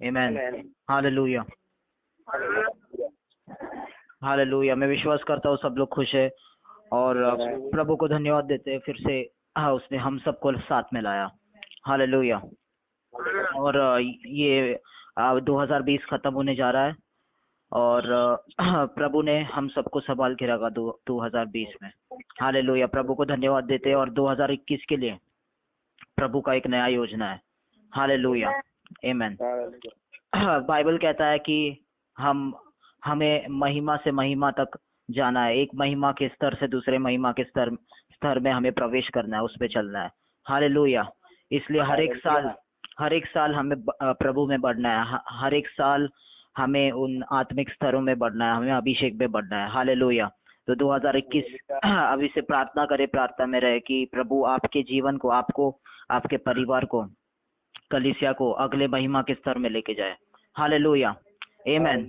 आमेन। Amen. Hallelujah, hallelujah. मैं विश्वास करता हूँ सब लोग खुश है और प्रभु को धन्यवाद देते हैं फिर से। उसने हम सबको साथ में लाया। हालेलुया। और ये 2020 खत्म होने जा रहा है और प्रभु ने हम सबको संभाल के रखा 2020 में। हालेलुया, प्रभु को धन्यवाद देते हैं। और 2021 के लिए प्रभु का एक नया योजना है। हालेलुया, आमेन। बाइबल कहता है कि हमें महिमा से महिमा तक जाना है। एक महिमा के स्तर से दूसरे महिमा के स्तर में हमें प्रवेश करना है, उस पे चलना है। हालेलुया। इसलिए हर एक साल हमें प्रभु में बढ़ना है। हर एक साल हमें उन आत्मिक स्तरों में बढ़ना है, हमें अभिषेक में बढ़ना है। हालेलुया। तो 2021 अभी से प्रार्थना करें, प्रार्थना में रहे कि प्रभु आपके जीवन को, आपको, आपके परिवार को, कलीसिया को अगले महिमा के स्तर में लेके जाए। हालेलुया, आमेन।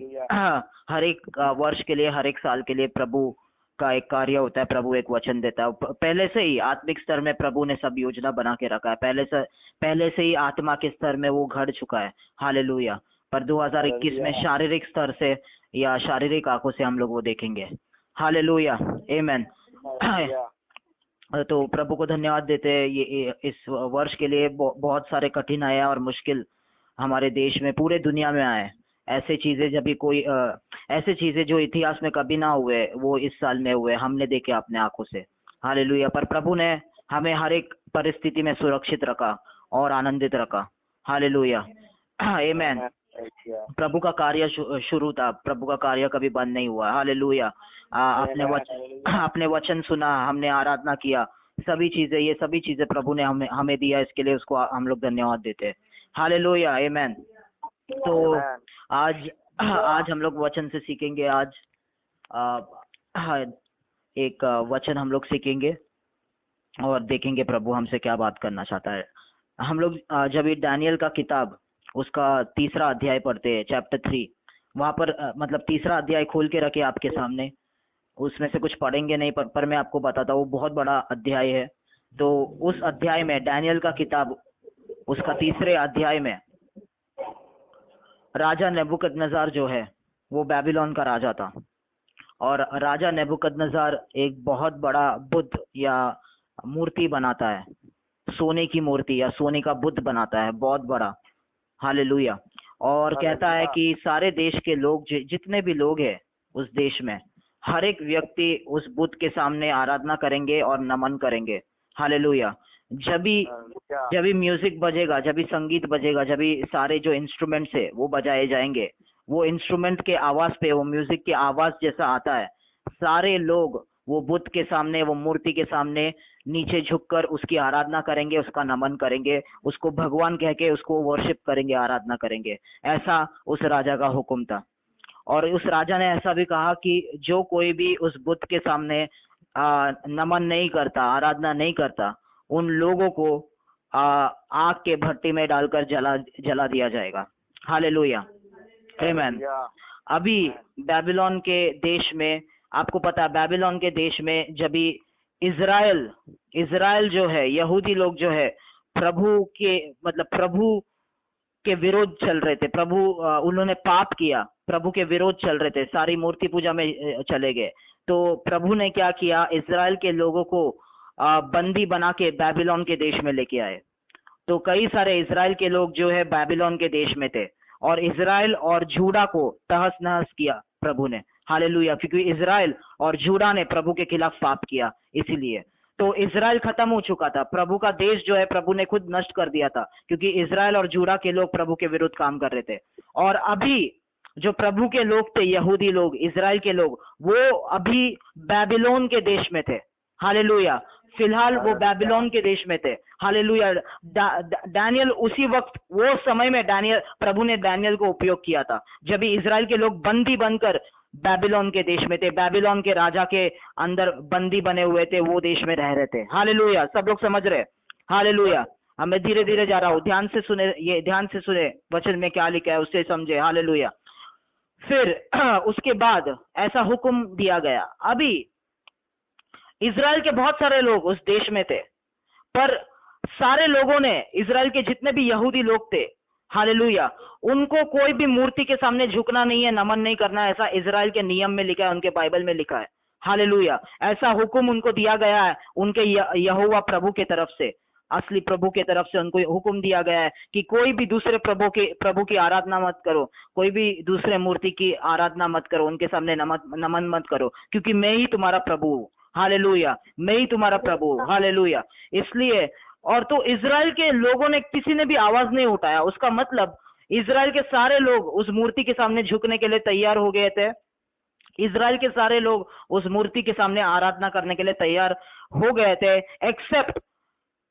हर एक वर्ष के लिए, हर एक साल के लिए प्रभु का एक कार्य होता है। प्रभु एक वचन देता है। पहले से ही आत्मिक स्तर में प्रभु ने सब योजना बना के रखा है। पहले से ही आत्मा के स्तर में वो घड़ चुका है। हालेलुया। पर 2021 में शारीरिक स्तर से या शारीरिक आंखों से हम लोग वो देखेंगे। हालेलुया, आमेन। तो प्रभु को धन्यवाद देते हैं। ये इस वर्ष के लिए बहुत सारे कठिनाइयां और मुश्किल हमारे देश में, पूरे दुनिया में आए। ऐसे चीजें जो इतिहास में कभी ना हुए, वो इस साल में हुए, हमने देखे अपने आंखों से। हालेलुया। पर प्रभु ने हमें हर एक परिस्थिति में सुरक्षित रखा और आनंदित रखा। हालेलुया, आमेन। प्रभु का कार्य शुरू था, प्रभु का कार्य कभी बंद नहीं हुआ। हालेलुया। आपने वचन सुना, हमने आराधना किया, ये सभी चीजें प्रभु ने हमें दिया। इसके लिए उसको हम लोग धन्यवाद देते हैं। हालेलुया, आमेन। तो आज हम लोग वचन से सीखेंगे। आज एक वचन हम लोग सीखेंगे और देखेंगे प्रभु हमसे क्या बात करना चाहता है। हम लोग जब ये दानियल का किताब, उसका 3रा अध्याय पढ़ते हैं, चैप्टर 3, वहां पर मतलब 3रा अध्याय खोल के रखे आपके सामने। उसमें से कुछ पढ़ेंगे नहीं, पर मैं आपको बताता हूँ, बहुत बड़ा अध्याय है। तो उस अध्याय में, दानियल का किताब, उसका 3रे अध्याय में राजा नेबुकदनेस्सर जो है वो बेबीलोन का राजा था। और राजा नेबुकदनेस्सर एक बहुत बड़ा बुद्ध या मूर्ति बनाता है, सोने की मूर्ति या सोने का बुद्ध बनाता है, बहुत बड़ा। हालेलुया। और कहता है कि सारे देश के लोग, जितने भी लोग हैं उस देश में, हर एक व्यक्ति उस बुद्ध के सामने आराधना करेंगे और नमन करेंगे। हालेलुया। जब भी म्यूजिक बजेगा, जब भी संगीत बजेगा, जब भी सारे जो इंस्ट्रूमेंट्स है वो बजाए जाएंगे, वो इंस्ट्रूमेंट के आवाज पे, वो म्यूजिक के आवाज जैसा आता है, सारे लोग वो बुद्ध के सामने, वो मूर्ति के सामने नीचे झुककर उसकी आराधना करेंगे, उसका नमन करेंगे, उसको भगवान कह के उसको वर्शिप करेंगे, आराधना करेंगे। ऐसा उस राजा का हुक्म था। और उस राजा ने ऐसा भी कहा कि जो कोई भी उस बुद्ध के सामने नमन नहीं करता, आराधना नहीं करता, उन लोगों को आग के भट्टी में डालकर जला दिया जाएगा। हालेलुया, आमेन। अभी बेबीलोन के देश में, आपको पता है, बेबीलोन के देश में जब भी इजराइल जो है, यहूदी लोग जो है, प्रभु के विरोध चल रहे थे। उन्होंने पाप किया, प्रभु के विरोध चल रहे थे, सारी मूर्ति पूजा में चले गए। तो प्रभु ने क्या किया, इजराइल के लोगों को बंदी बना के बेबीलोन के देश में लेके आए। तो कई सारे इजराइल के लोग जो है बेबीलोन के देश में थे, और इजराइल और जूडा को तहस नहस किया प्रभु ने। हालेलुया। क्योंकि इजराइल और जूडा ने प्रभु के खिलाफ पाप किया, इसीलिए। तो इजराइल खत्म हो चुका था, प्रभु का देश जो है प्रभु ने खुद नष्ट कर दिया था, क्योंकि इजराइल और जूडा के लोग प्रभु के विरुद्ध काम कर रहे थे। और अभी जो प्रभु के लोग थे, यहूदी लोग, इजराइल के लोग, वो अभी बेबीलोन के देश में थे। हालेलुया। फिलहाल वो बेबीलोन के देश में थे। हालेलुया। दानियल उसी वक्त, वो समय में प्रभु ने दानियल को उपयोग किया था जब भी इजराइल के लोग बंदी बनकर बेबीलोन के देश में थे, बेबीलोन के राजा के अंदर बंदी बने हुए थे, वो देश में रह रहे थे। हालेलुया। सब लोग समझ रहे? हालेलुया। अब मैं धीरे धीरे जा रहा हूँ, ध्यान से सुने वचन में क्या लिखा है, उससे समझे। हालेलुया। फिर उसके बाद ऐसा हुक्म दिया गया। अभी इजराइल के बहुत सारे लोग उस देश में थे, पर सारे लोगों ने, इजराइल के जितने भी यहूदी लोग थे, हालेलुया। उनको कोई भी मूर्ति के सामने झुकना नहीं है, नमन नहीं करना है, ऐसा इजराइल के नियम में लिखा है, उनके बाइबल में लिखा है। हालेलुया। ऐसा हुक्म उनको दिया गया है उनके यहोवा प्रभु के तरफ से, असली प्रभु के तरफ से उनको हुक्म दिया गया है कि कोई भी दूसरे प्रभु की आराधना मत करो, कोई भी दूसरे मूर्ति की आराधना मत करो, उनके सामने नमन मत करो, क्योंकि मैं ही तुम्हारा प्रभु हूँ। हालेलुया। मैं ही तुम्हारा प्रभु हूँ। हालेलुया। इसलिए और तो इजराइल के लोगों ने, किसी ने भी आवाज नहीं उठाया। उसका मतलब इजराइल के सारे लोग उस मूर्ति के सामने झुकने के लिए तैयार हो गए थे। इजराइल के सारे लोग उस मूर्ति के सामने आराधना करने के लिए तैयार हो गए थे, एक्सेप्ट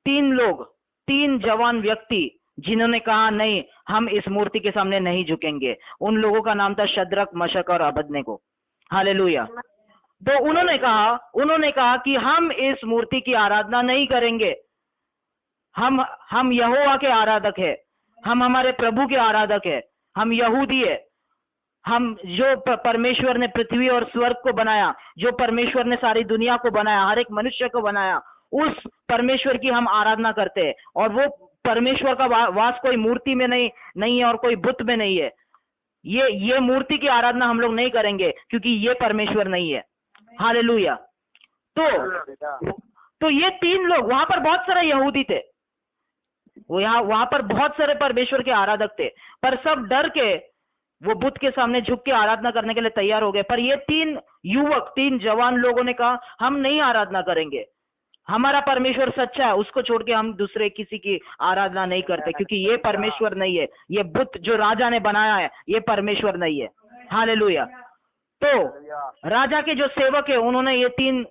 3 लोग, 3 जवान व्यक्ति जिन्होंने कहा नहीं, हम इस मूर्ति के सामने नहीं झुकेंगे। उन लोगों का नाम था शद्रक, मशक और अबेदनगो। हालेलुया। तो उन्होंने कहा कि हम इस मूर्ति की आराधना नहीं करेंगे। हम यहोवा के आराधक है, हम हमारे प्रभु के आराधक है, हम यहूदी है। हम जो परमेश्वर ने पृथ्वी और स्वर्ग को बनाया, जो परमेश्वर ने सारी दुनिया को बनाया, हर एक मनुष्य को बनाया, उस परमेश्वर की हम आराधना करते हैं। और वो परमेश्वर का वास कोई मूर्ति में नहीं है और कोई बुत में नहीं है। ये मूर्ति की आराधना हम लोग नहीं करेंगे, क्योंकि ये परमेश्वर नहीं है। हालेलुया। तो ये 3 लोग, वहां पर बहुत सारे यहूदी थे, वहां पर बहुत सारे परमेश्वर के आराधक थे, पर सब डर के वो बुत के सामने झुक के आराधना करने के लिए तैयार हो गए। पर ये 3 युवक, 3 जवान लोगों ने कहा हम नहीं आराधना करेंगे, हमारा परमेश्वर सच्चा है, उसको छोड़ के हम दूसरे किसी की आराधना नहीं करते, क्योंकि ये परमेश्वर नहीं है, ये बुत जो राजा ने बनाया है ये परमेश्वर नहीं है। हालेलुया। तो राजा के जो सेवक है उन्होंने ये 3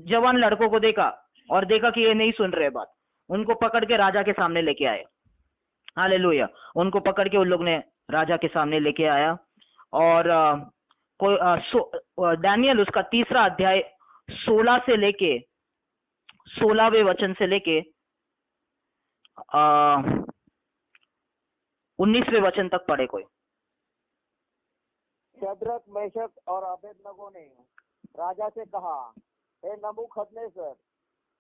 जवान लड़कों को देखा और देखा कि ये नहीं सुन रहे बात, उनको पकड़ के राजा के सामने लेके आए। हालेलुया। उनको पकड़ के उन लोग ने राजा के सामने लेके आया। और दानियल उसका 3रा अध्याय 16 से लेके 16वें वचन से लेके 19वें वचन तक पढ़े कोई। शद्रक, मेशक और अबेदनगो ने राजा से कहा, हे नबूखदनेस्सर,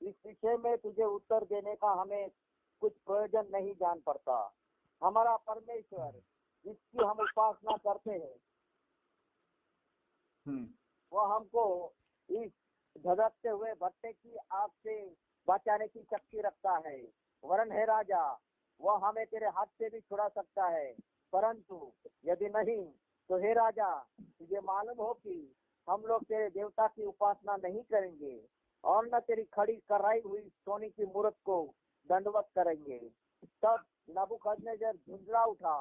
इस विषय में तुझे उत्तर देने का हमें कुछ प्रयोजन नहीं जान पड़ता। हमारा परमेश्वर जिसकी हम उपासना करते हैं वह हमको इस धधकते हुए भट्टे की आग से बचाने की शक्ति रखता है। वरन हे राजा, वह हमें तेरे हाथ से भी छुड़ा सकता है, परंतु यदि नहीं तो हे राजा, तुझे मालूम हो कि हम लोग तेरे देवता की उपासना नहीं करेंगे और न तेरी खड़ी कराई हुई सोने की मूर्त को दंडवत करेंगे। तब नबूखदनेस्सर झुंझला उठा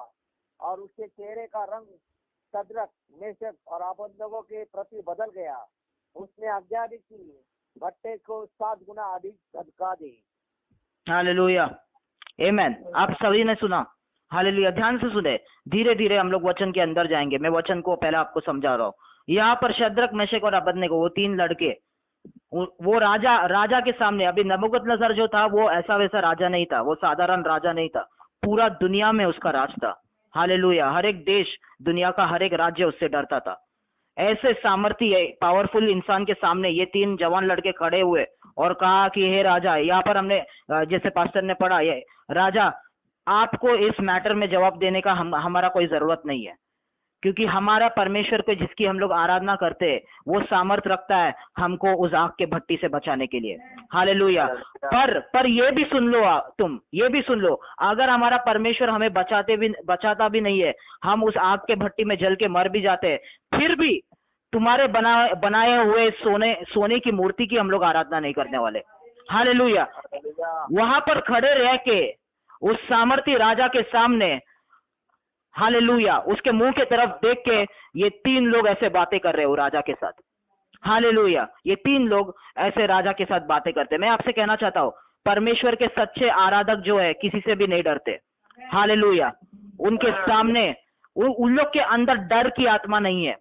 और उसके चेहरे का रंग शद्रक, मेशक और अबेदनगो के प्रति बदल गया। उसने आज्ञा दी कि भट्टे को 7 गुना अधिक धधका दे। हालेलुया। आमेन। आप सभी ने सुना। हालेलुया। ध्यान से सुने, धीरे धीरे हम लोग वचन के अंदर जाएंगे। मैं वचन को पहले आपको समझा रहा हूँ। यहाँ पर शद्रक, मेशक और अबेदनगो, वो 3 लड़के, वो राजा के सामने, अभी नबूकदनेस्सर जो था वो ऐसा वैसा राजा नहीं था, वो साधारण राजा नहीं था, पूरा दुनिया में उसका राज था। हालेलुया। हर एक देश, दुनिया का हर एक राज्य उससे डरता था। ऐसे सामर्थ्य पावरफुल इंसान के सामने ये 3 जवान लड़के खड़े हुए और कहा कि हे राजा, यहाँ पर हमने जैसे पास्टर ने पढ़ा, ये राजा, आपको इस मैटर में जवाब देने का हमारा कोई जरूरत नहीं है, क्योंकि हमारा परमेश्वर को जिसकी हम लोग आराधना करते हैं वो सामर्थ रखता है हमको उस आग के भट्टी से बचाने के लिए। हालेलुया। पर ये भी सुन लो, तुम ये भी सुन लो, अगर हमारा परमेश्वर हमें बचाता भी नहीं है, हम उस आग के भट्टी में जल के मर भी जाते हैं, फिर भी तुम्हारे बनाए हुए सोने की मूर्ति की हम लोग आराधना नहीं करने वाले। हालेलुया। वहां पर खड़े रह के उस सामर्थी राजा के सामने, हालेलुया, उसके मुंह के तरफ देख के ये 3 लोग ऐसे बातें कर रहे हो राजा के साथ। हालेलुया। ये 3 लोग ऐसे राजा के साथ बातें करते। मैं आपसे कहना चाहता हूँ, परमेश्वर के सच्चे आराधक जो है किसी से भी नहीं डरते। हालेलुया। उनके सामने उन लोग के अंदर डर की आत्मा नहीं है।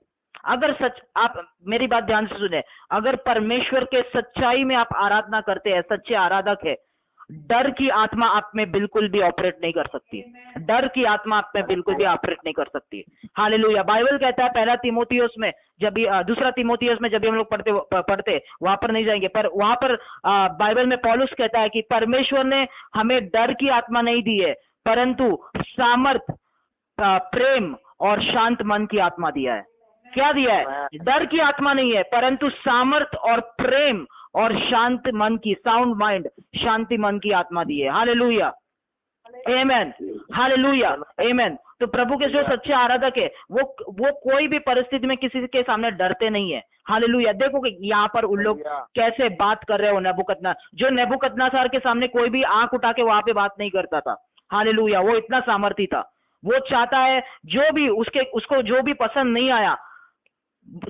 अगर आप मेरी बात ध्यान से सुने, अगर परमेश्वर के सच्चाई में आप आराधना करते हैं, सच्चे आराधक है, डर की आत्मा आप में बिल्कुल भी ऑपरेट नहीं कर सकती। डर की आत्मा आप में बिल्कुल भी ऑपरेट नहीं कर सकती। हालेलुया। बाइबल कहता है 2 तीमुथियुस में, जब 2 तीमुथियुस में जब हम लोग पढ़ते वहां पर नहीं जाएंगे, पर वहां पर बाइबल में पौलुस कहता है कि परमेश्वर ने हमें डर की आत्मा नहीं दी है, परंतु सामर्थ, प्रेम और शांत मन की आत्मा दिया है। क्या दिया है? डर की आत्मा नहीं है, परंतु सामर्थ और प्रेम और शांत मन की, साउंड माइंड, शांति मन की आत्मा दी है। हालेलुया, आमेन, हालेलुया, आमेन। तो प्रभु के जो सच्चे आराधक है वो कोई भी परिस्थिति में किसी के सामने डरते नहीं है। हालेलुया। देखो कि यहाँ पर उन लोग कैसे बात कर रहे हो जो नेबुकदनेस्सर के सामने कोई भी आंख उठा के वहां पे बात नहीं करता था। हालेलुया। वो इतना सामर्थी था, वो चाहता है जो भी उसको जो भी पसंद नहीं आया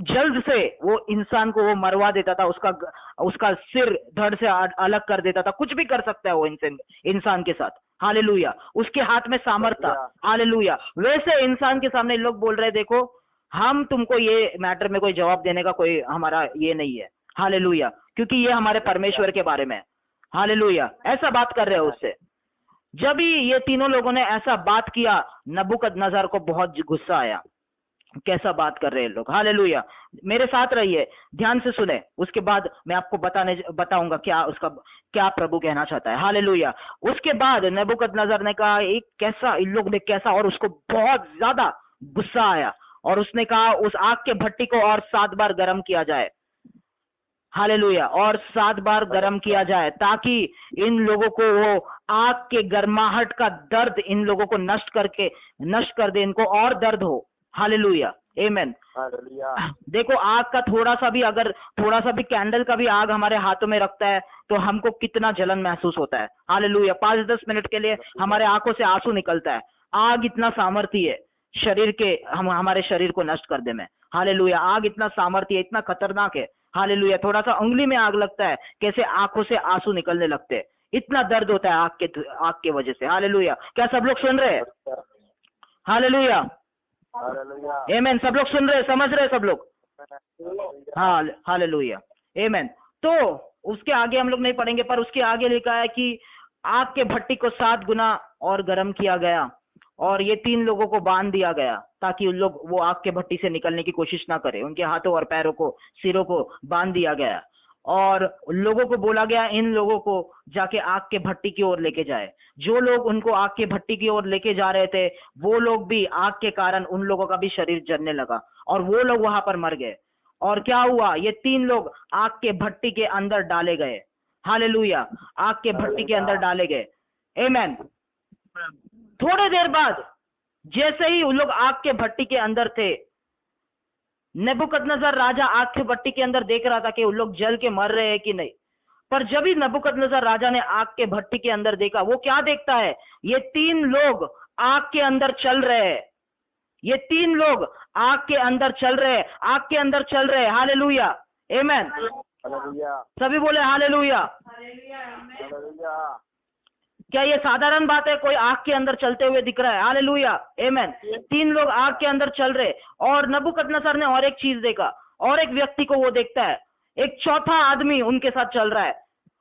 जल्द से वो इंसान को वो मरवा देता था, उसका सिर धड़ से अलग कर देता था। कुछ भी कर सकता है वो इंसान के साथ। हालेलुया। उसके हाथ में सामर्थ्य था। हालेलुया। वैसे इंसान के सामने लोग बोल रहे देखो हम तुमको ये मैटर में कोई जवाब देने का कोई हमारा ये नहीं है। हालेलुया। क्योंकि ये हमारे परमेश्वर के बारे में है। हालेलुया। ऐसा बात कर रहे हो उससे। जब भी ये तीनों लोगों ने ऐसा बात किया नबूकदनेस्सर को बहुत गुस्सा आया। कैसा बात कर रहे हैं लोग। हालेलुया। मेरे साथ रहिए, ध्यान से सुने, उसके बाद मैं आपको बताऊंगा क्या प्रभु कहना चाहता है। हालेलुया। उसके बाद नबूकदनेस्सर ने कहा इन लोग ने कैसा, और उसको बहुत ज्यादा गुस्सा आया और उसने कहा उस आग के भट्टी को और 7 बार गर्म किया जाए। हालेलुया। और 7 बार गर्म किया जाए ताकि इन लोगों को वो आग के गर्माहट का दर्द इन लोगों को नष्ट कर दे, इनको और दर्द हो। हालेलुया, आमेन। देखो आग का थोड़ा सा भी कैंडल का भी आग हमारे हाथों में रखता है तो हमको कितना जलन महसूस होता है। हालेलुया। 5-10 मिनट के लिए हमारे आंखों से आंसू निकलता है। आग इतना सामर्थी है हमारे शरीर को नष्ट कर दे में। हालेलुया। आग इतना सामर्थी है, इतना खतरनाक है। हालेलुया। थोड़ा सा उंगली में आग लगता है कैसे आंखों से आंसू निकलने लगते हैं, इतना दर्द होता है आग के वजह से। हालेलुया। क्या सब लोग सुन रहे हैं? हालेलुया, आमेन। सब लोग सुन रहे, समझ रहे सब लोग? हालेलुया, आमेन। तो उसके आगे हम लोग नहीं पढ़ेंगे, पर उसके आगे लिखा है कि आग के भट्टी को 7 गुना और गर्म किया गया और ये 3 लोगों को बांध दिया गया ताकि उन लोग वो आग के भट्टी से निकलने की कोशिश ना करें। उनके हाथों और पैरों को, सिरों को बांध दिया गया और लोगों को बोला गया इन लोगों को जाके आग के भट्टी की ओर लेके जाए। जो लोग उनको आग के भट्टी की ओर लेके जा रहे थे वो लोग भी आग के कारण उन लोगों का भी शरीर जलने लगा और वो लोग वहां पर मर गए। और क्या हुआ? ये 3 लोग आग के भट्टी के अंदर डाले गए। हालेलुया। आग के भट्टी के अंदर डाले गए। आमेन। थोड़े देर बाद जैसे ही उन लोग आग के भट्टी के अंदर थे, नेबूकदनेस्सर राजा आग के भट्टी के अंदर देख रहा था कि उन लोग जल के मर रहे हैं कि नहीं। पर जब ही नेबूकदनेस्सर राजा ने आग के भट्टी के अंदर देखा, वो क्या देखता है? ये 3 लोग आग के अंदर चल रहे हैं। ये 3 लोग आग के अंदर चल रहे हैं, आग के अंदर चल रहे हैं। हालेलुया, आमेन। सभी बोले हालेलुया। क्या ये साधारण बात है? कोई आग के अंदर चलते हुए दिख रहा है? हालेलुया, आमेन। 3 लोग आग के अंदर चल रहे। और नबूकदनेस्सर ने और एक चीज देखा, और एक व्यक्ति को वो देखता है, एक चौथा आदमी उनके साथ चल रहा है।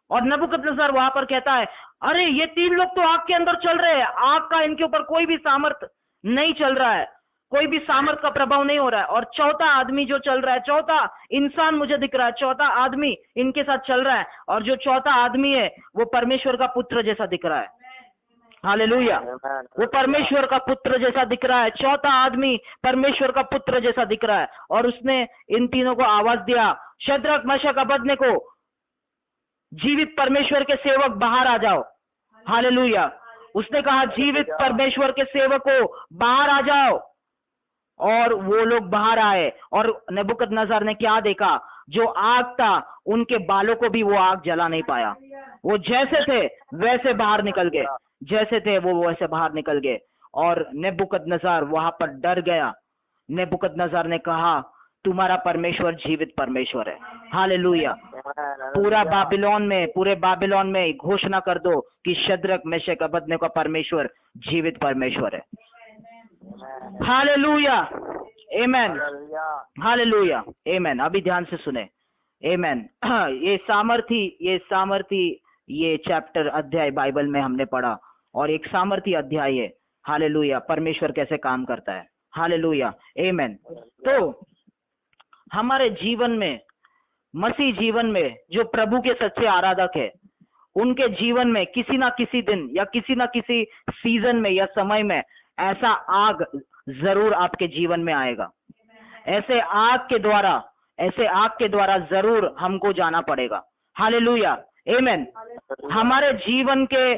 और नबूकदनेस्सर वहां पर कहता है अरे ये 3 लोग तो आग के अंदर चल रहे हैं, आग का इनके ऊपर कोई भी सामर्थ नहीं चल रहा है, कोई भी सामर्थ का प्रभाव नहीं हो रहा है। और चौथा आदमी जो चल रहा है, चौथा इंसान मुझे दिख रहा है, चौथा आदमी इनके साथ चल रहा है और जो चौथा आदमी है वो परमेश्वर का पुत्र जैसा दिख रहा है। हालेलुया। वो परमेश्वर का पुत्र जैसा दिख रहा है। चौथा आदमी परमेश्वर का पुत्र जैसा दिख रहा है। और उसने इन तीनों को आवाज दिया, शद्रक, मेशक, अबेदnego, जीवित परमेश्वर के सेवक बाहर आ जाओ। हालेलुया। उसने कहा जीवित परमेश्वर के सेवकों बाहर आ जाओ। और वो लोग बाहर आए और नेबूकदनेस्सर ने क्या देखा? जो आग था उनके बालों को भी वो आग जला नहीं पाया। वो जैसे थे वैसे बाहर निकल गए, जैसे थे वो वैसे बाहर निकल गए। और नेबूकदनेस्सर वहां पर डर गया। नेबूकदनेस्सर ने कहा तुम्हारा परमेश्वर जीवित परमेश्वर है। हालेलुया। पूरे बाबिलोन में घोषणा कर दो कि शद्रक, मेशक, अबेदnego का परमेश्वर जीवित परमेश्वर है। हालेलुया, आमेन, हालेलुया, आमेन। अभी ध्यान से सुने, आमेन। ये चैप्टर अध्याय बाइबल में हमने पढ़ा और एक सामर्थी अध्याय है। हालेलुया। परमेश्वर कैसे काम करता है। हालेलुया, आमेन। तो हमारे जीवन में, मसीह जीवन में जो प्रभु के सच्चे आराधक है उनके जीवन में किसी ना किसी दिन या किसी ना किसी सीजन में या समय में ऐसा आग जरूर आपके जीवन में आएगा। ऐसे आग के द्वारा जरूर हमको जाना पड़ेगा। हालेलुया, आमेन। हमारे जीवन के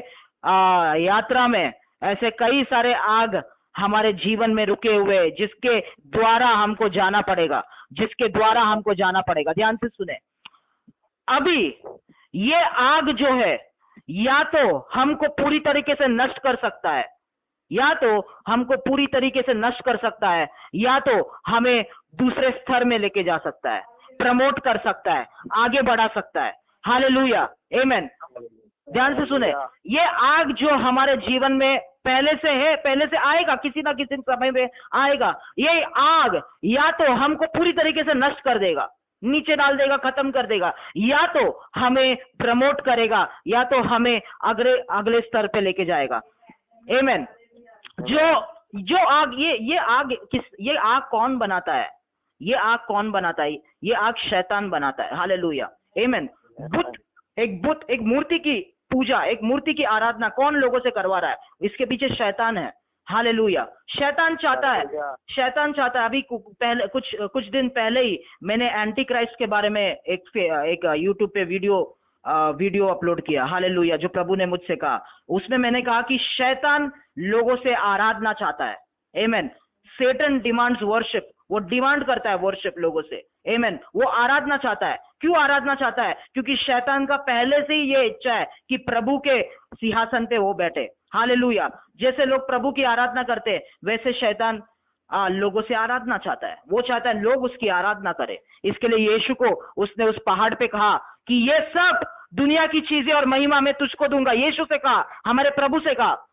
यात्रा में ऐसे कई सारे आग हमारे जीवन में रुके हुए, जिसके द्वारा हमको जाना पड़ेगा, ध्यान से सुने। अभी ये आग जो है, या तो हमको पूरी तरीके से नष्ट कर सकता है, या तो हमें दूसरे स्तर में लेके जा सकता है, प्रमोट कर सकता है, आगे बढ़ा सकता है। हालेलुया, आमेन। ध्यान से सुने, ये आग जो हमारे जीवन में पहले से आएगा, किसी ना किसी समय में आएगा। ये आग या तो हमको पूरी तरीके से नष्ट कर देगा, नीचे डाल देगा, खत्म कर देगा, या तो हमें प्रमोट करेगा, या तो हमें अगले स्तर पे लेके जाएगा। आमेन। जो आग, ये आग कौन बनाता है? ये आग शैतान बनाता है। हालेलुया, आमेन। एक मूर्ति की पूजा, एक मूर्ति की आराधना कौन लोगों से करवा रहा है? इसके पीछे शैतान है। हालेलुया। शैतान चाहता है। अभी कुछ दिन पहले ही मैंने एंटी क्राइस्ट के बारे में एक यूट्यूब पे वीडियो अपलोड किया। हालेलुया, जो प्रभु ने मुझसे कहा, उसमें मैंने कहा कि शैतान लोगों से आराधना चाहता है। आमेन। सेटन डिमांड्स वर्शिप, वो डिमांड करता है वर्शिप लोगों से। आमेन। वो आराधना चाहता है। क्यों आराधना चाहता है? क्योंकि शैतान का पहले से ही ये इच्छा है कि प्रभु के सिंहासन पे वो बैठे। हालेलुया। जैसे लोग प्रभु की आराधना करते हैं, वैसे शैतान लोगों से आराधना चाहता है। वो चाहता है लोग उसकी आराधना करें। इसके लिए यीशु को उसने उस पहाड़ पे कहा कि ये सब दुनिया की चीजें और महिमा मैं तुझको दूंगा। यीशु से कहा, हमारे प्रभु से कहा,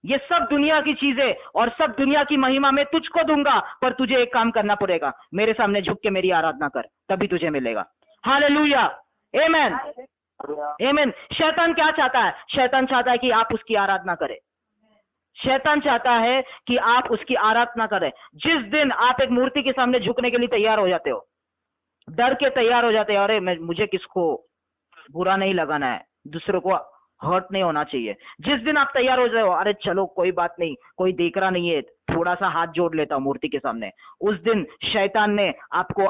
ये सब दुनिया की चीजें और सब दुनिया की महिमा मैं तुझको दूंगा, पर तुझे एक काम करना पड़ेगा, मेरे सामने झुक के मेरी आराधना कर, तभी तुझे मिलेगा। हालेलुया, आमेन, आमेन। शैतान क्या चाहता है? शैतान चाहता है कि आप उसकी आराधना करें। शैतान चाहता है कि आप उसकी आराधना करें। जिस दिन आप एक मूर्ति के सामने झुकने के लिए तैयार हो जाते हो, डर के तैयार हो जाते हो, अरे मुझे किसको बुरा नहीं लगाना है, दूसरों को हर्ट नहीं होना चाहिए। जिस दिन आप तैयार हो जाओ, अरे चलो कोई बात नहीं, कोई देख रहा नहीं है, थोड़ा सा हाथ जोड़ लेता हूं मूर्ति के सामने, उस दिन शैतान ने आपको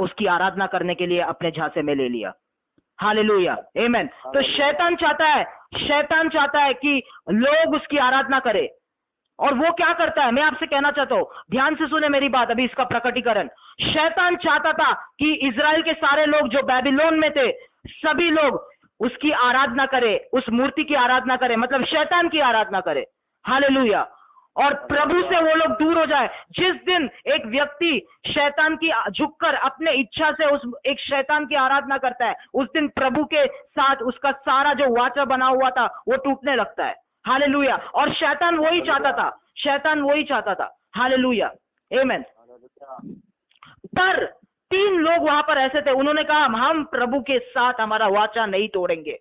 उसकी आराधना करने के लिए अपने झांसे में ले लिया। हालेलुया, आमेन। तो शैतान चाहता है कि लोग उसकी आराधना करें। और वो क्या करता है, मैं आपसे कहना चाहता हूं, ध्यान से सुने मेरी बात, अभी इसका प्रकटीकरण। शैतान चाहता था कि इजराइल के सारे लोग जो बेबीलोन में थे, सभी लोग उसकी आराधना करे, उस मूर्ति की आराधना करे, मतलब शैतान की आराधना करे। हालेलुया। और प्रभु से वो लोग दूर हो जाए। जिस दिन एक व्यक्ति शैतान की झुककर अपने इच्छा से उस एक शैतान की आराधना करता है, उस दिन प्रभु के साथ उसका सारा जो वाचा बना हुआ था वो टूटने लगता है। हालेलुया। और शैतान वही चाहता था। हालेलुया, आमेन। पर 3 लोग वहां पर ऐसे थे, उन्होंने कहा हम प्रभु के साथ हमारा वाचा नहीं तोड़ेंगे,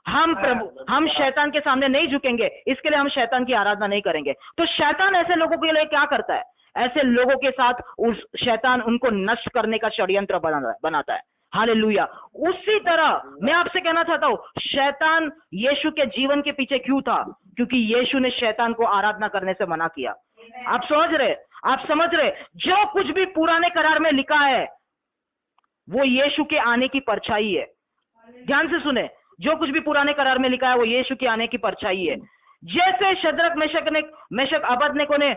हम शैतान के सामने नहीं झुकेंगे, इसके लिए हम शैतान की आराधना नहीं करेंगे। तो शैतान ऐसे लोगों के लिए क्या करता है? ऐसे लोगों के साथ शैतान उनको नष्ट करने का षड्यंत्र बनाता है। हालेलुया। उसी तरह मैं आपसे कहना चाहता हूं, शैतान यीशु के जीवन के पीछे क्यों था? क्योंकि यीशु ने शैतान को आराधना करने से मना किया। आप समझ रहे, जो कुछ भी पुराने करार में लिखा है वो यीशु के आने की परछाई है। ध्यान से सुने, जो कुछ भी पुराने करार में लिखा है वो यीशु के आने की परछाई है। जैसे शद्रक मेशक अबेदनगो ने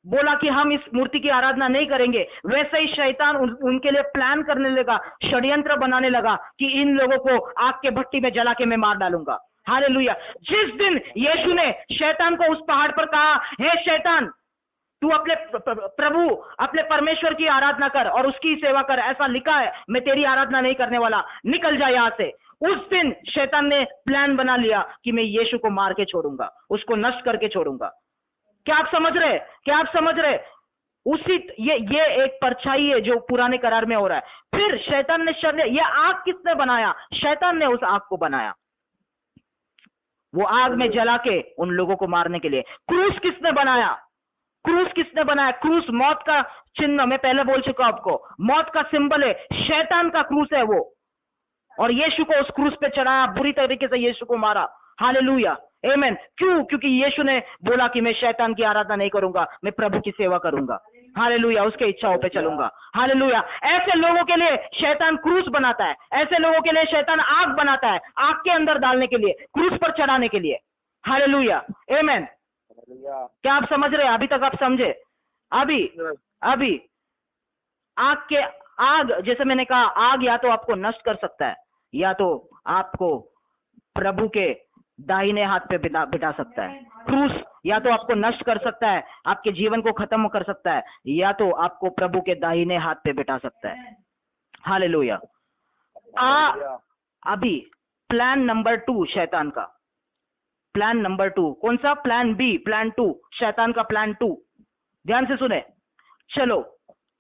बोला कि हम इस मूर्ति की आराधना नहीं करेंगे, वैसे ही शैतान उनके लिए प्लान करने लगा, षड्यंत्र बनाने लगा कि इन लोगों को आग के भट्टी में जला के मैं मार डालूंगा। हालेलुया। जिस दिन यीशु ने शैतान को उस पहाड़ पर कहा, हे शैतान, तू अपने प्रभु, अपने परमेश्वर की आराधना कर और उसकी सेवा कर, ऐसा लिखा है, मैं तेरी आराधना नहीं करने वाला, निकल जा यहां से। उस दिन शैतान ने प्लान बना लिया कि मैं यीशु को मार के छोड़ूंगा, उसको नष्ट करके छोड़ूंगा। क्या आप समझ रहे? ये एक परछाई है जो पुराने करार में हो रहा है। फिर शैतान ने ये आग किसने बनाया? शैतान ने उस आग को बनाया, वो आग में जला के उन लोगों को मारने के लिए। क्रूस किसने बनाया? क्रूस मौत का चिन्ह, मैं पहले बोल चुका आपको, मौत का सिंबल है, शैतान का क्रूस है वो। और यीशु को उस क्रूस पे चढ़ाया, बुरी तरीके से यीशु को मारा। हालेलुया, आमेन। क्यों? क्योंकि यीशु ने बोला कि मैं शैतान की आराधना नहीं करूंगा, मैं प्रभु की सेवा करूंगा। हालेलुया, उसके इच्छाओं पे चलूंगा। हालेलुया। ऐसे लोगों के लिए शैतान क्रूस बनाता है, ऐसे लोगों के लिए शैतान आग बनाता है, आग के अंदर डालने के लिए, क्रूस पर चढ़ाने के लिए। हालेलुया, आमेन। क्या आप समझ रहे हैं? अभी तक आप समझे? अभी आग, जैसे मैंने कहा, आग या तो आपको नष्ट कर सकता है, या तो आपको प्रभु के दाहिने हाथ पे बिठा सकता है। क्रूस या तो आपको नष्ट कर सकता है, आपके जीवन को खत्म कर सकता है, या तो आपको प्रभु के दाहिने हाथ पे बिठा सकता है। हालेलुया। अभी प्लान नंबर 2 शैतान का, प्लान नंबर 2 कौन सा? प्लान बी, प्लान 2, शैतान का प्लान 2। ध्यान से सुने। चलो,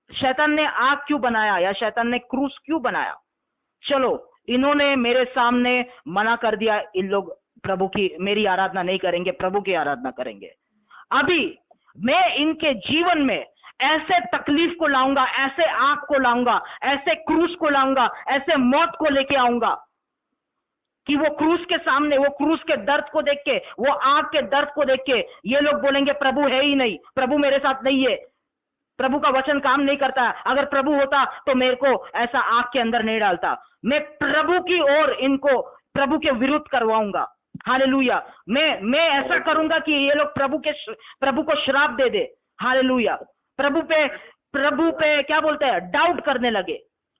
शैतान ने आग क्यों बनाया, या शैतान ने क्रूस क्यों बनाया? चलो, इन्होंने मेरे सामने मना कर दिया, इन लोग प्रभु की, मेरी आराधना नहीं करेंगे, प्रभु की आराधना करेंगे। अभी मैं इनके जीवन में ऐसे तकलीफ को लाऊंगा, ऐसे आग को लाऊंगा, ऐसे क्रूस को लाऊंगा, ऐसे मौत को लेके आऊंगा कि वो क्रूस के सामने, वो क्रूस के दर्द को देख के, वो आग के दर्द को देख के ये लोग बोलेंगे प्रभु है ही नहीं, प्रभु मेरे साथ नहीं है, प्रभु का वचन काम नहीं करता। अगर प्रभु होता तो मेरे को ऐसा आग के अंदर नहीं डालता। मैं प्रभु की ओर इनको प्रभु के विरुद्ध करवाऊंगा। हालेलुया। मैं ऐसा करूंगा कि ये लोग प्रभु को श्राप दे दे। हालेलुया। प्रभु पे क्या बोलते हैं? डाउट करने लगे,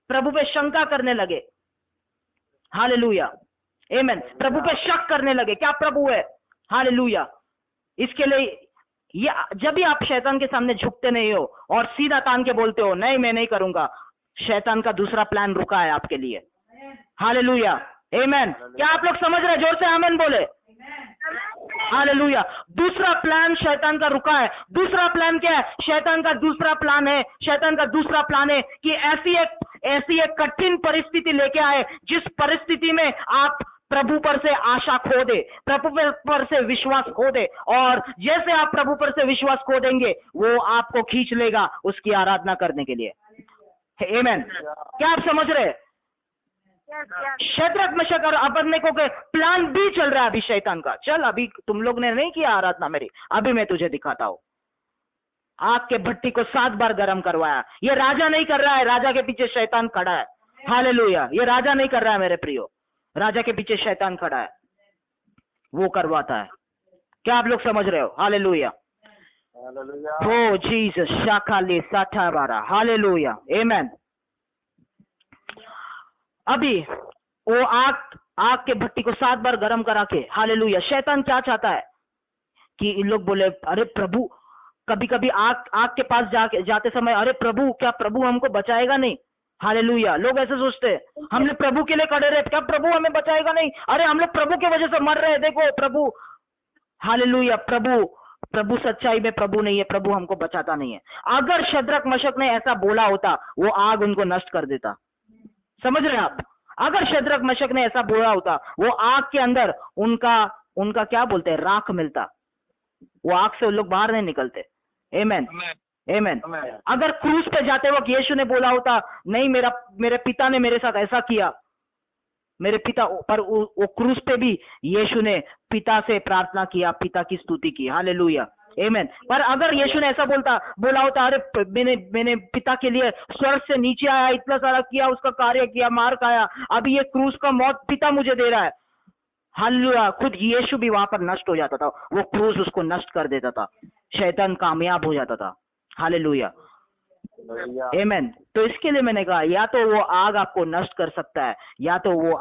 प्रभु पे शंका करने लगे। हालेलुया, आमेन। प्रभु पे शक करने लगे, क्या प्रभु है? हालेलुया। इसके लिए ये, जब भी आप शैतान के सामने झुकते नहीं हो और सीधा तान के बोलते हो नहीं मैं नहीं करूंगा, शैतान का दूसरा प्लान रुका है आपके लिए। हालेलुया, आमेन। क्या आप लोग समझ रहे? जोर से आमेन बोले। हालेलुया। दूसरा प्लान शैतान का रुका है। दूसरा प्लान क्या है? शैतान का दूसरा प्लान है, शैतान का दूसरा प्लान है कि ऐसी एक कठिन परिस्थिति लेके आए, जिस परिस्थिति में आप प्रभु पर से आशा खो दे, प्रभु पर से विश्वास खो दे, और जैसे आप प्रभु पर से विश्वास खो देंगे, वो आपको खींच लेगा उसकी आराधना करने के लिए। आमेन। क्या आप समझ रहे? शद्रक, मेशक और अबेदनगो के प्लान भी चल रहा है अभी शैतान का। चल, अभी तुम लोग ने नहीं किया आराधना मेरी, अभी मैं तुझे दिखाता हूं। आग के भट्टी को 7 बार गर्म करवाया। ये राजा नहीं कर रहा है, राजा के पीछे शैतान खड़ा है। हालेलुया। ये राजा नहीं कर रहा है मेरे प्रियो, राजा के पीछे शैतान खड़ा है, वो करवाता है। क्या आप लोग समझ रहे हो? हालेलुया। हो जीसस, शाखाली साठा बारा। हालेलुया, आमेन। अभी वो आग के भट्टी को 7 बार गर्म करा के, हालेलुया। शैतान क्या चाहता है कि इन लोग बोले अरे प्रभु, कभी कभी आग के पास जाते समय, अरे प्रभु, क्या प्रभु हमको बचाएगा नहीं? हालेलुया। लोग ऐसे सोचते हैं, हमने प्रभु के लिए खड़े रहे, क्या प्रभु हमें बचाएगा नहीं? अरे हम लोग प्रभु की वजह से मर रहे हैं, देखो प्रभु। हालेलुया। प्रभु सच्चाई में प्रभु नहीं है, प्रभु हमको बचाता नहीं है। अगर शद्रक मेशक ने ऐसा बोला होता, वो आग उनको नष्ट कर देता। समझ रहे हैं आप? अगर शद्रक मेशक ने ऐसा बोला होता, वो आग के अंदर उनका क्या बोलते हैं, राख मिलता, वो आग से उन लोग बाहर नहीं निकलते। आमेन, आमेन। अगर क्रूस पे जाते वक्त यीशु ने बोला होता, नहीं मेरे पिता ने मेरे साथ ऐसा किया, मेरे पिता पर, वो क्रूस पे भी यीशु ने पिता से प्रार्थना किया, पिता की स्तुति की। हालेलुया, आमेन। पर अगर यीशु ने ऐसा बोला होता, अरे मैंने पिता के लिए स्वर्ग से नीचे आया, इतना सारा किया, उसका कार्य किया, मार खाया, अभी ये क्रूस का मौत पिता मुझे दे रहा है। हालेलुया। खुद यीशु भी वहां पर नष्ट हो जाता था, वो क्रूस उसको नष्ट कर देता था, शैतान कामयाब हो जाता था। हालेलुया, आमेन। तो इसके लिए मैंने कहा, या तो वो आग आपको नष्ट कर सकता है, या तो वो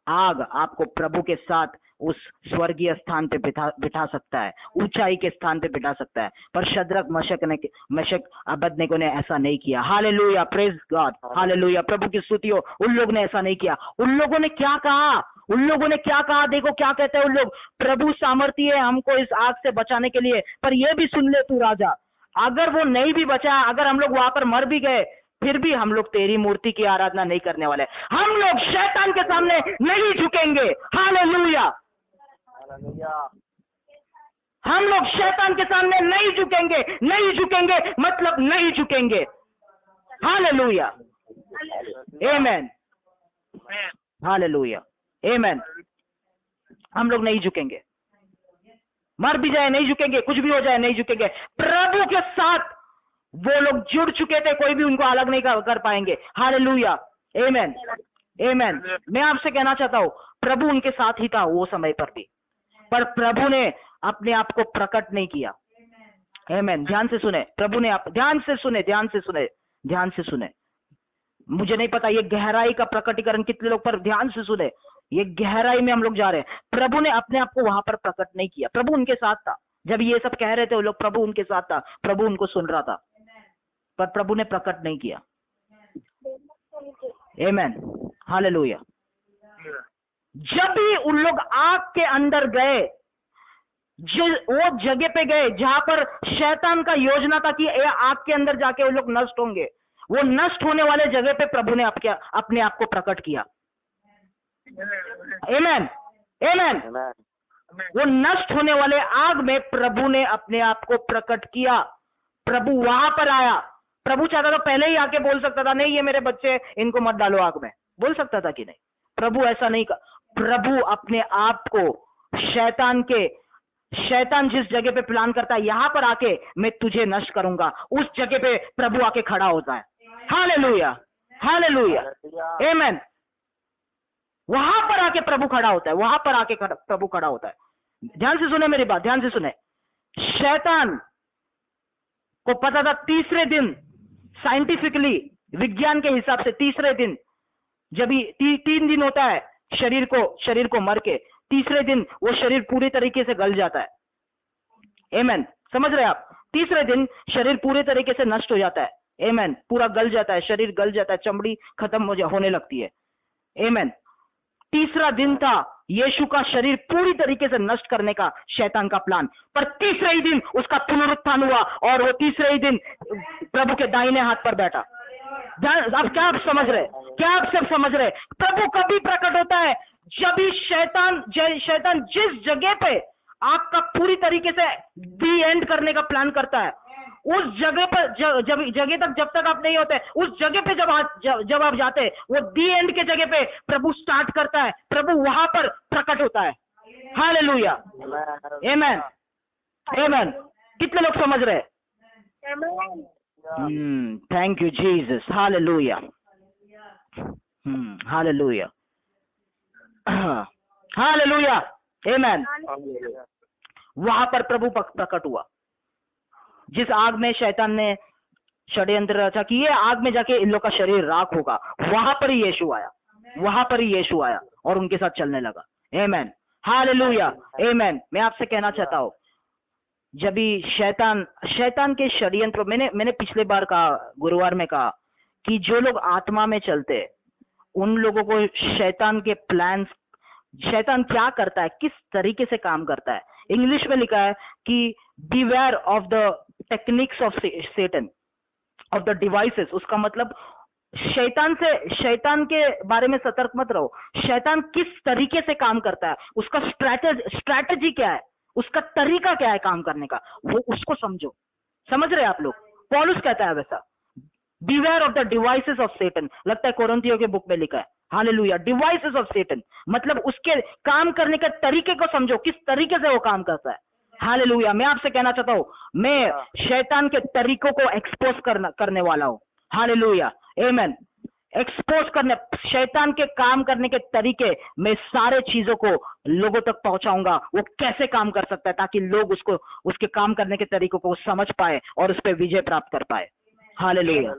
आग आपको प्रभु के साथ उस स्वर्गीय स्थान पे बिठा सकता है, ऊंचाई के स्थान पे बिठा सकता है। पर शद्रक मेशक अबेदनगो ने ऐसा नहीं किया। Hallelujah, praise God, hallelujah. प्रभु की स्तुति हो। उन लोगों ने ऐसा नहीं किया। उन लोगों ने क्या कहा? देखो क्या कहते हैं उन लोग, प्रभु सामर्थी है हमको इस आग से बचाने के लिए। पर यह भी सुन ले तू राजा, अगर वो नहीं भी बचा, अगर हम लोग वहां पर मर भी गए, फिर भी हम लोग तेरी मूर्ति की आराधना नहीं करने वाले। हम लोग शैतान के सामने नहीं झुकेंगे। हालेलुया। हम लोग शैतान के सामने नहीं झुकेंगे, मतलब नहीं झुकेंगे। हालेलुया, आमेन। हालेलुया, आमेन। हम लोग नहीं झुकेंगे, मर भी जाए नहीं झुकेंगे, कुछ भी हो जाए नहीं झुकेंगे। प्रभु के साथ वो लोग जुड़ चुके थे, कोई भी उनको अलग नहीं कर पाएंगे। हालेलुया, आमेन, आमेन। मैं आपसे कहना चाहता हूं, प्रभु उनके साथ ही था वो समय पर भी, पर प्रभु ने अपने आप को प्रकट नहीं किया। आमेन। ध्यान से सुने, प्रभु ने ध्यान से सुने, ध्यान से सुने, ध्यान से सुने। मुझे नहीं पता ये गहराई का प्रकटीकरण कितने लोग, पर ध्यान से सुने, ये गहराई में हम लोग जा रहे हैं। प्रभु ने अपने आप को वहां पर प्रकट नहीं किया। प्रभु उनके साथ था जब ये सब कह रहे थे वो लोग, प्रभु उनके साथ था, प्रभु उनको सुन रहा था, पर प्रभु ने प्रकट नहीं किया। आमेन, हालेलुया। जब भी उन लोग आग के अंदर गए, वो जगह पे गए जहां पर शैतान का योजना था कि आग के अंदर जाके वो लोग नष्ट होंगे, वो नष्ट होने वाले जगह पे प्रभु ने अपने आप को प्रकट किया। आमेन, आमेन। वो नष्ट होने वाले आग में प्रभु ने अपने आप को प्रकट किया। प्रभु वहां पर आया। प्रभु चाहता था पहले ही आके बोल सकता था, नहीं ये मेरे बच्चे, इनको मत डालो आग में, बोल सकता था कि नहीं? प्रभु ऐसा नहीं कर। प्रभु अपने आप को शैतान जिस जगह पे प्लान करता है, यहां पर आके मैं तुझे नष्ट करूंगा, उस जगह पे प्रभु आके खड़ा होता है। Hallelujah, hallelujah, amen. वहां पर आके प्रभु खड़ा होता है, वहां पर आके प्रभु खड़ा होता है। ध्यान से सुने मेरी बात, ध्यान से सुने। शैतान को पता था तीसरे दिन, साइंटिफिकली, विज्ञान के हिसाब से तीसरे दिन, जब 3 दिन होता है शरीर को मर के, तीसरे दिन वो शरीर पूरी तरीके से गल जाता है। आमेन, समझ रहे आप? तीसरे दिन शरीर पूरे तरीके से नष्ट हो जाता है। आमेन, पूरा गल जाता है, शरीर गल जाता है, चमड़ी खत्म होने लगती है। आमेन। तीसरा दिन था यीशु का शरीर पूरी तरीके से नष्ट करने का शैतान का प्लान, पर तीसरे ही दिन उसका पुनरुत्थान हुआ और वो तीसरे ही दिन प्रभु के दाहिने हाथ पर बैठा। अब क्या आप समझ रहे? क्या आप सब समझ रहे? प्रभु कभी प्रकट होता है जब भी शैतान जिस जगह पे आपका पूरी तरीके से दी एंड करने का प्लान करता है, उस जगह पर जब तक आप नहीं होते, उस जगह पे जब आप जाते, वो दी एंड के जगह पे प्रभु स्टार्ट करता है, प्रभु वहां पर प्रकट होता है। Hallelujah, amen, amen. कितने लोग समझ रहे? Thank you Jesus, hallelujah, hallelujah, hallelujah, amen. वहां पर प्रभु प्रकट हुआ। जिस आग में शैतान ने षड्यंत्र रचा कि ये आग में जाके इन लोग का शरीर राख होगा, वहां पर ही यीशु आया, वहां पर ही यीशु आया और उनके साथ चलने लगा। आमेन, हालेलुया, आमेन। मैं आपसे कहना चाहता हूं, जब भी शैतान के षड्यंत्र, मैंने पिछले बार कहा, गुरुवार में कहा कि जो लोग आत्मा में चलते हैं उन लोगों को शैतान के प्लान्स, शैतान क्या करता है, किस तरीके से काम करता है, इंग्लिश में लिखा है कि beware of the techniques of Satan, of the devices। उसका मतलब शैतान के बारे में सतर्क मत रहो। शैतान किस तरीके से काम करता है, उसका स्ट्रैटेजी क्या है, उसका तरीका क्या है काम करने का, वो उसको समझो। समझ रहे आप लोग? पौलुस कहता है वैसा, beware of the devices of Satan। लगता है कोरिन्थियों के बुक में लिखा है। हालेलुया, डिवाइसेस ऑफ सेटन, मतलब उसके काम करने के तरीके को समझो, किस तरीके से वो काम करता है। हालेलुया। मैं आपसे कहना चाहता हूं, मैं शैतान के तरीकों को एक्सपोज करने वाला हूं। हालेलुया, आमेन। एक्सपोज करने, शैतान के काम करने के तरीके, मैं सारे चीजों को लोगों तक पहुंचाऊंगा, वो कैसे काम कर सकता है, ताकि लोग उसके काम करने के तरीकों को समझ पाए और उस पर विजय प्राप्त कर पाए। हालेलुया,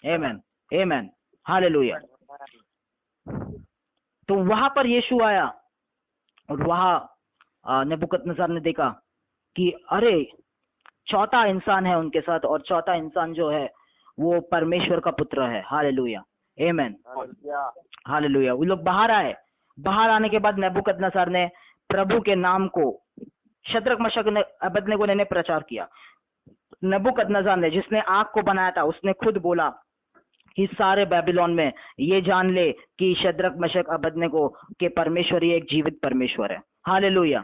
आमेन, आमेन, हालेलुया। तो वहां पर यीशु आया और वहां नेबुकदनेस्सर ने देखा कि अरे चौथा इंसान है उनके साथ, और चौथा इंसान जो है वो परमेश्वर का पुत्र है। हालेलुया, आमेन, हालेलुया। वो लोग बाहर आए। बाहर आने के बाद नेबुकदनेस्सर ने प्रभु के नाम को शद्रक मशक अबेदनगो ने प्रचार किया। नेबुकदनेस्सर ने, जिसने आग को बनाया था, उसने खुद बोला कि सारे बेबीलोन में ये जान ले कि शद्रक मशक अबेदनगो के परमेश्वर ही एक जीवित परमेश्वर है। हालेलुया,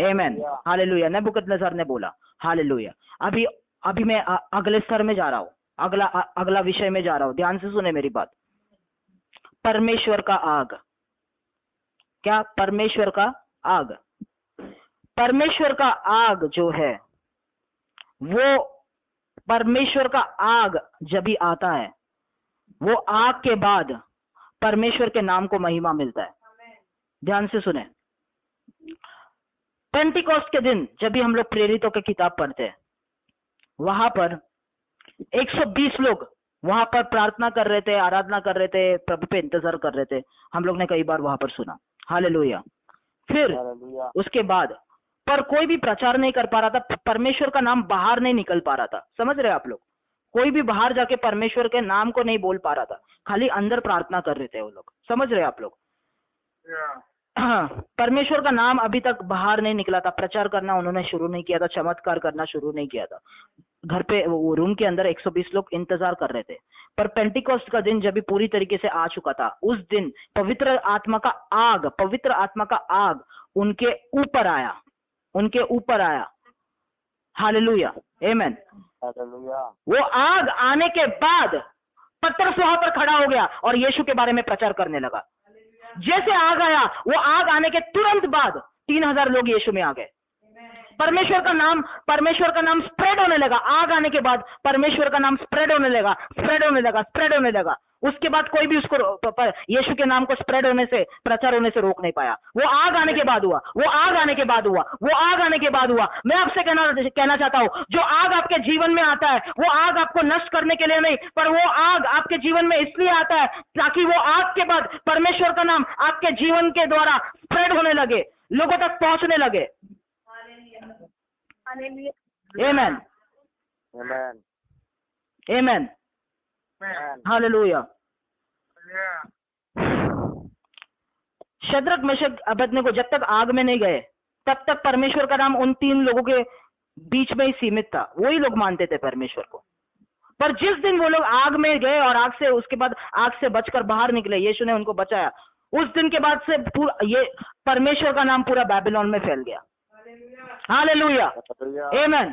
आमेन, हालेलुया। नेबुकदनेस्सर ने बोला। हालेलुया। अभी मैं अगले स्तर में जा रहा हूँ, अगला विषय में जा रहा हूँ। ध्यान से सुने मेरी बात। परमेश्वर का आग। क्या? परमेश्वर का आग। परमेश्वर का आग जो है वो, परमेश्वर का आग जब भी आता है, वो आग के बाद परमेश्वर के नाम को महिमा मिलता है। ध्यान से सुने, पेंटिकॉस्ट के दिन जब भी हम लोग प्रेरितों की किताब पढ़ते हैं, वहां पर 120 लोग वहां पर प्रार्थना कर रहे थे, आराधना कर रहे थे, प्रभु पे इंतजार कर रहे थे। हम लोग ने कई बार वहां पर सुना। हालेलुया। फिर उसके बाद पर कोई भी प्रचार नहीं कर पा रहा था, परमेश्वर का नाम बाहर नहीं निकल पा रहा था। समझ रहे आप लोग? कोई भी बाहर जाके परमेश्वर के नाम को नहीं बोल पा रहा था, खाली अंदर प्रार्थना कर रहे थे वो लोग। समझ रहे आप लोग? हाँ, परमेश्वर का नाम अभी तक बाहर नहीं निकला था, प्रचार करना उन्होंने शुरू नहीं किया था, चमत्कार करना शुरू नहीं किया था। घर पे वो रूम के अंदर 120 लोग इंतजार कर रहे थे। पर पेंटिकॉस्ट का दिन जब भी पूरी तरीके से आ चुका था, उस दिन पवित्र आत्मा का आग, पवित्र आत्मा का आग उनके ऊपर आया, उनके ऊपर आया। हालेलुया, आमेन। वो आग आने के बाद पतरस वहां पर खड़ा हो गया और यीशु के बारे में प्रचार करने लगा। जैसे आग आया, वो आग आने के तुरंत बाद 3000 लोग यीशु में आ गए। परमेश्वर का नाम स्प्रेड होने लगा। आग आने के बाद परमेश्वर का नाम स्प्रेड होने लगा, स्प्रेड होने लगा, स्प्रेड होने लगा। उसके बाद कोई भी उसको यीशु के नाम को स्प्रेड होने से, प्रचार होने से रोक नहीं पाया। वो आग आने के बाद हुआ, वो आग आने के बाद हुआ, वो आग आने के बाद हुआ। मैं आपसे कहना चाहता हूं, जो आग आपके जीवन में आता है, वो आग आपको नष्ट करने के लिए नहीं, पर वो आग आपके जीवन में इसलिए आता है ताकि वो आग के बाद परमेश्वर का नाम आपके जीवन के द्वारा स्प्रेड होने लगे, लोगों तक पहुंचने लगे। आमेन, आमेन, हालेलुया। शद्रक, मेशक, अबेदनगो जब तक आग में नहीं गए, तब तक परमेश्वर का नाम उन 3 लोगों के बीच में ही सीमित था। वही लोग मानते थे परमेश्वर को। पर जिस दिन वो लोग आग में गए और आग से, उसके बाद आग से बचकर बाहर निकले, यीशु ने उनको बचाया, उस दिन के बाद से ये परमेश्वर का नाम पूरा बेबीलोन में फैल गया। हालेलुया, आमेन।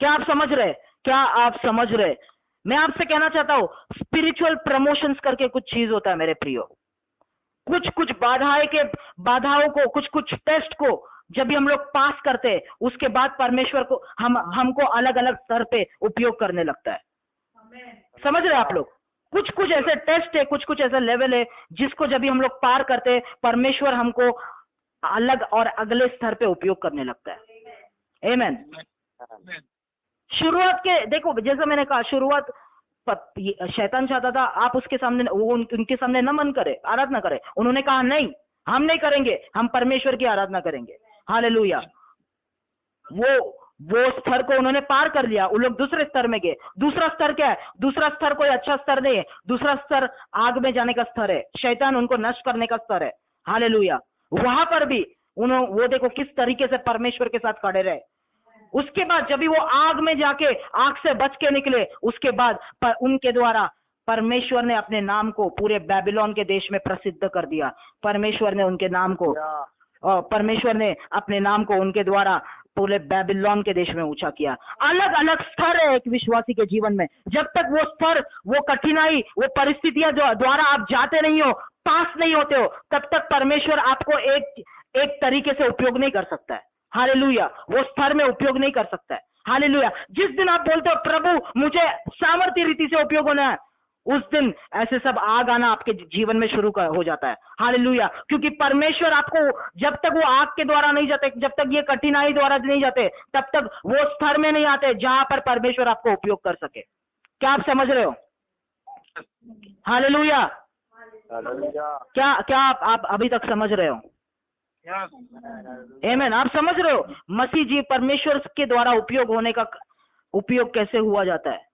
क्या आप समझ रहे? क्या आप समझ रहे? मैं आपसे कहना चाहता हूं, स्पिरिचुअल प्रमोशंस करके कुछ चीज होता है मेरे प्रियो। कुछ बाधाओं को, कुछ टेस्ट को जब भी हम लोग पास करते हैं, उसके बाद परमेश्वर को हमको अलग अलग स्तर पे उपयोग करने लगता है। समझ रहे आप लोग? कुछ ऐसे टेस्ट है, कुछ ऐसा लेवल है जिसको जब भी हम लोग पार करते हैं, परमेश्वर हमको अलग और अगले स्तर पे उपयोग करने लगता है। आमेन। शुरुआत के, देखो जैसा मैंने कहा, शुरुआत शैतान चाहता था आप उसके सामने, वो उनके सामने नमन करे, आराधना करे। उन्होंने कहा नहीं, हम नहीं करेंगे, हम परमेश्वर की आराधना करेंगे। हालेलुया। वो स्तर को उन्होंने पार कर लिया, वो लोग दूसरे स्तर में गए। दूसरा स्तर क्या है? दूसरा स्तर कोई अच्छा स्तर नहीं है, दूसरा स्तर आग में जाने का स्तर है, शैतान उनको नष्ट करने का स्तर है। हालेलुया। वहां पर भी वो देखो किस तरीके से परमेश्वर के साथ खड़े रहे। उसके बाद जब भी वो आग में जाके आग से बच के निकले, उसके बाद उनके द्वारा परमेश्वर ने अपने नाम को पूरे बेबीलोन के देश में प्रसिद्ध कर दिया। परमेश्वर ने उनके नाम को, और परमेश्वर ने अपने नाम को उनके द्वारा पूरे बेबीलोन के देश में ऊंचा किया। अलग अलग स्तर है एक विश्वासी के जीवन में। जब तक वो स्तर, वो कठिनाई, वो परिस्थितियां जो द्वारा आप जाते नहीं हो, पास नहीं होते हो, तब तक परमेश्वर आपको एक तरीके से उपयोग नहीं कर सकता है। हालेलुया। वो स्तर में उपयोग नहीं कर सकता है। हालेलुया। जिस दिन आप बोलते हो प्रभु मुझे सामर्थ्य रीति से उपयोग होना है, उस दिन ऐसे सब आग आना आपके जीवन में शुरू हो जाता है। हालेलुया। क्योंकि परमेश्वर आपको, जब तक वो आग के द्वारा नहीं जाते, जब तक ये कठिनाई द्वारा नहीं जाते, तब तक वो स्तर में नहीं आते जहां पर परमेश्वर आपको उपयोग कर सके। क्या आप समझ रहे हो? हालेलुया। क्या आप अभी तक समझ रहे हो? आमेन। आप समझ रहे हो मसीह जी परमेश्वर के द्वारा उपयोग होने का उपयोग कैसे हुआ जाता है?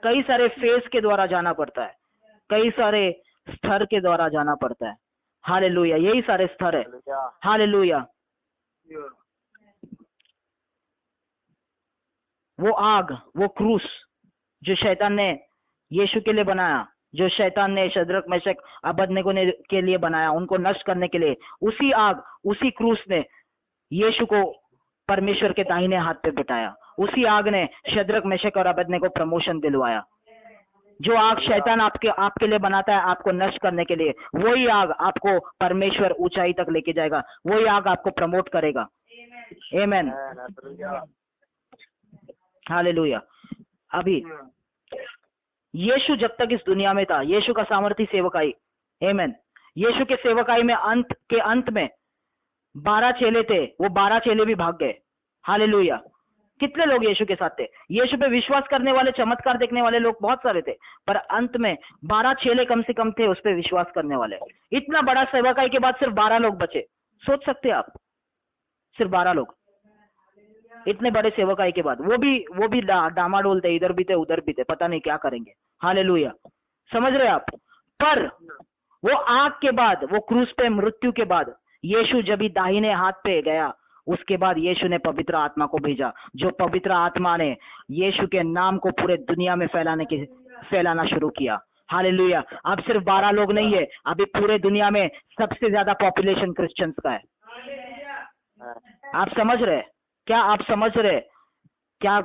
कई सारे फेस के द्वारा जाना पड़ता है, कई सारे स्तर के द्वारा जाना पड़ता है। हालेलुया। यही सारे स्तर है। हालेलुया। वो आग, वो क्रूस जो शैतान ने यीशु के लिए बनाया, जो शैतान ने शद्रक, मेशक, अबेदनगो के लिए बनाया, उनको नष्ट करने के लिए, उसी आग, उसी क्रूस ने यीशु को परमेश्वर के दाहिने हाथ पे बिठाया। उसी आग ने शद्रक, मेशक और अबेदनगो को प्रमोशन दिलवाया। जो आग शैतान आपके लिए बनाता है आपको नष्ट करने के लिए, वही आग आपको परमेश्वर ऊंचाई तक लेके जाएगा, वही आग आपको प्रमोट करेगा। आमेन, हालेलुया। अभी यीशु जब तक इस दुनिया में था, यीशु का सामर्थी सेवकाई, आमेन, यीशु के सेवकाई में अंत में 12 चेले थे, वो 12 चेले भी भाग गए। हालेलुया। कितने लोग यीशु के साथ थे? यीशु पे विश्वास करने वाले, चमत्कार देखने वाले लोग बहुत सारे थे, पर अंत में 12 चेले कम से कम थे उस पे विश्वास करने वाले। इतना बड़ा सेवकाई के बाद सिर्फ 12 लोग बचे। सोच सकते हैं आप, सिर्फ 12 लोग इतने बड़े सेवकाई के बाद, वो भी डामाडोल थे, इधर भी थे उधर भी थे, पता नहीं क्या करेंगे। हालेलुया, समझ रहे आप? पर वो आग के बाद, वो क्रूस पे मृत्यु के बाद, यीशु जब ही दाहिने हाथ पे गया, उसके बाद यीशु ने पवित्र आत्मा को भेजा, जो पवित्र आत्मा ने यीशु के नाम को पूरे दुनिया में फैलाना शुरू किया। हालेलुया। अब सिर्फ 12 लोग नहीं है, अभी पूरे दुनिया में सबसे ज्यादा पॉपुलेशन क्रिश्चियंस का है। आप समझ रहे? क्या आप समझ रहे? क्या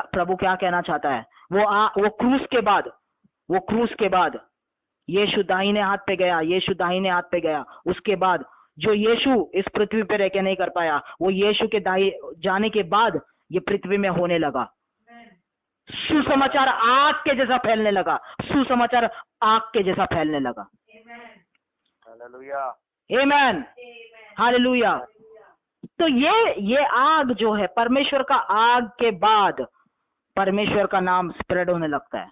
प्रभु क्या कहना चाहता है? वो क्रूस के बाद यीशु दाहिने हाथ पे गया, यीशु दाहिने हाथ पे गया। उसके बाद जो यीशु इस पृथ्वी पे रह के नहीं कर पाया, वो यीशु के जाने के बाद ये पृथ्वी में होने लगा। सुसमाचार आग के जैसा फैलने लगा, सुसमाचार आग के जैसा फैलने लगा। हालेलुया, आमेन, हालेलुया। तो ये आग जो है, परमेश्वर का आग के बाद परमेश्वर का नाम स्प्रेड होने लगता है।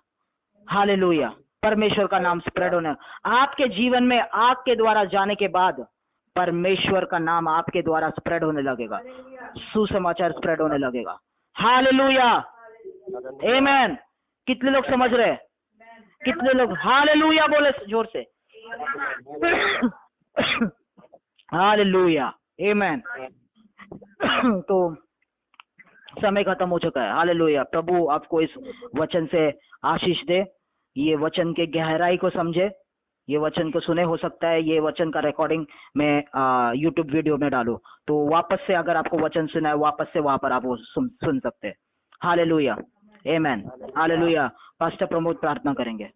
हालेलुया, परमेश्वर का नाम स्प्रेड होने, आपके जीवन में आग के द्वारा जाने के बाद परमेश्वर का नाम आपके द्वारा स्प्रेड होने लगेगा, सुसमाचार स्प्रेड होने लगेगा। हालेलुया, आमेन। कितने लोग समझ रहे? कितने लोग हालेलुया बोले जोर से? हालेलुया, आमेन। तो समय खत्म हो चुका है। हालेलुया। प्रभु आपको इस वचन से आशीष दे, ये वचन के गहराई को समझे, ये वचन को सुने। हो सकता है ये वचन का रिकॉर्डिंग मैं यूट्यूब वीडियो में डालूं, तो वापस से अगर आपको वचन सुना है, वापस से वहां पर आप वो सुन सकते हैं। हालेलुया, आमेन, हालेलुया। पास्टर प्रमोद प्रार्थना करेंगे।